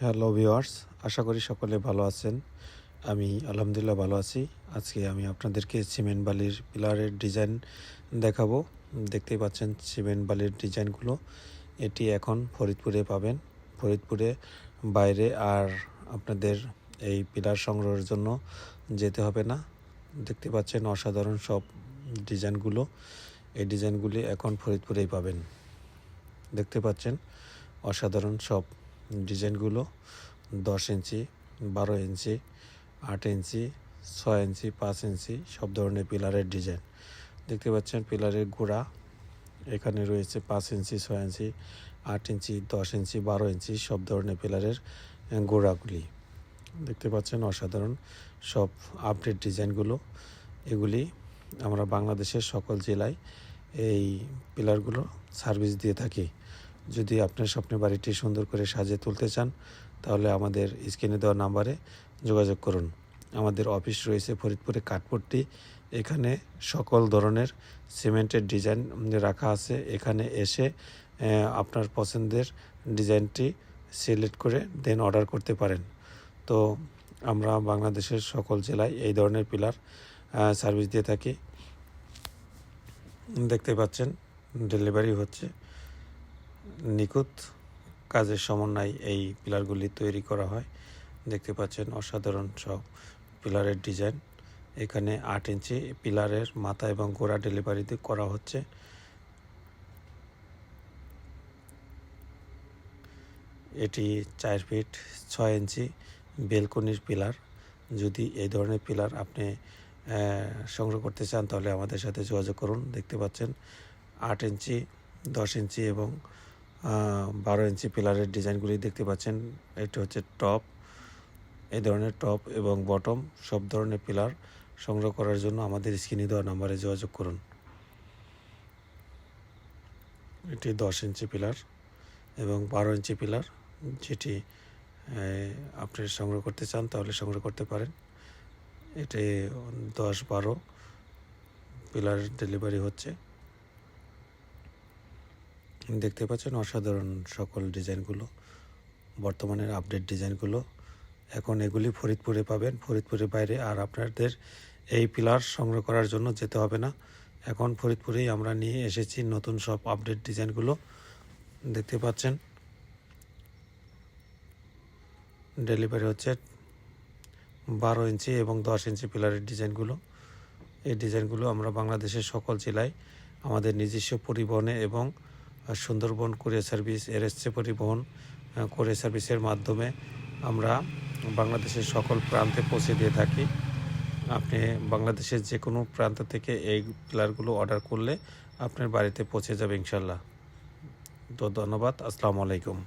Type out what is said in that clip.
Hello viewers, আশা করি সকলে ভালো আছেন। আমি আলহামদুলিল্লাহ ভালো আছি। আজকে আমি আপনাদেরকে সিমেন্ট বালির পিলারের ডিজাইন দেখাবো। দেখতেই পাচ্ছেন সিমেন্ট বালির ডিজাইনগুলো। এটি এখন ফরিদপুরে পাবেন। ফরিদপুরে বাইরে আর আপনাদের এই পিলার সংগ্রহের জন্য যেতে হবে না। দেখতে পাচ্ছেন অসাধারণ সব ডিজাইনগুলো। এই ডিজাইনগুলি এখন ফরিদপুরেই পাবেন। দেখতে পাচ্ছেন অসাধারণ সব ডিজাইনগুলো 10 ইঞ্চি, 12 ইঞ্চি, 8 ইঞ্চি, 6 ইঞ্চি, 5 ইঞ্চি সব ধরনের পিলারের ডিজাইন দেখতে পাচ্ছেন। পিলারের গোড়া এখানে রয়েছে 5 ইঞ্চি, 6 ইঞ্চি, 8 ইঞ্চি, 10 ইঞ্চি, 12 ইঞ্চি সব ধরনের পিলারের গোড়াগুলি দেখতে পাচ্ছেন। অসাধারণ সব আপডেট ডিজাইনগুলো। এগুলি আমরা বাংলাদেশের সকল জেলায় এই পিলারগুলো সার্ভিস দিয়ে থাকি। যদি আপনার স্বপ্নের বাড়িটি সুন্দর করে সাজিয়ে তুলতে চান তাহলে আমাদের স্ক্রিনে দেওয়া নাম্বারে যোগাযোগ করুন। আমাদের অফিস রয়েছে ফরিদপুরে কাঠপট্টি। এখানে সকল ধরনের সিমেন্টের ডিজাইন রাখা আছে। এখানে এসে আপনার পছন্দের ডিজাইনটি সিলেক্ট করে দেন অর্ডার করতে পারেন। তো আমরা বাংলাদেশের সকল জেলায় এই ধরনের পিলার সার্ভিস দিয়ে থাকি। দেখতে পাচ্ছেন ডেলিভারি হচ্ছে। নিখুঁত কাজের সমন্বয়ে এই পিলারগুলি তৈরি করা হয়। দেখতে পাচ্ছেন অসাধারণ সব পিলারের ডিজাইন। এখানে 8 ইঞ্চি পিলারের মাথা এবং গোড়া ডেলিভারি করা হচ্ছে। এটি 4 ফিট 6 ইঞ্চি বেলকনির পিলার। যদি এই ধরনের পিলার আপনি সংগ্রহ করতে চান তাহলে আমাদের সাথে যোগাযোগ করুন। দেখতে পাচ্ছেন 8 ইঞ্চি, 10 ইঞ্চি এবং 12 ইঞ্চি পিলারের ডিজাইনগুলি দেখতে পাচ্ছেন। এটি হচ্ছে টপ। এই ধরনের টপ এবং বটম সব ধরনের পিলার সংগ্রহ করার জন্য আমাদের স্ক্রিনে দেওয়া নাম্বারে যোগাযোগ করুন। এটি 10 ইঞ্চি পিলার এবং 12 ইঞ্চি পিলার। যেটি আপনি সংগ্রহ করতে চান তাহলে সংগ্রহ করতে পারেন। এটি 10-12 পিলার ডেলিভারি হচ্ছে। দেখতে পাচ্ছেন অসাধারণ সকল ডিজাইনগুলো, বর্তমানের আপডেট ডিজাইনগুলো। এখন এগুলি ফরিদপুরে পাবেন, ফরিদপুরের বাইরে আর আপনাদের এই পিলার সংগ্রহ করার জন্য যেতে হবে না। এখন ফরিদপুরেই আমরা নিয়ে এসেছি নতুন সব আপডেট ডিজাইনগুলো। দেখতে পাচ্ছেন ডেলিভারি হচ্ছে 12 ইঞ্চি এবং 10 ইঞ্চি পিলারের ডিজাইনগুলো। এই ডিজাইনগুলো আমরা বাংলাদেশের সকল জেলায় আমাদের নিজস্ব পরিবহনে এবং সুন্দরবন কুরিয়ার সার্ভিস, এরএসসি পরিবহন কুরিয়ার সার্ভিসের মাধ্যমে আমরা বাংলাদেশের সকল প্রান্তে পৌঁছে দিয়ে থাকি। আপনি বাংলাদেশের যে কোনো প্রান্ত থেকে এই পিলারগুলো অর্ডার করলে আপনার বাড়িতে পৌঁছে যাবে ইনশাল্লাহ। তো ধন্যবাদ। আসসালামু আলাইকুম।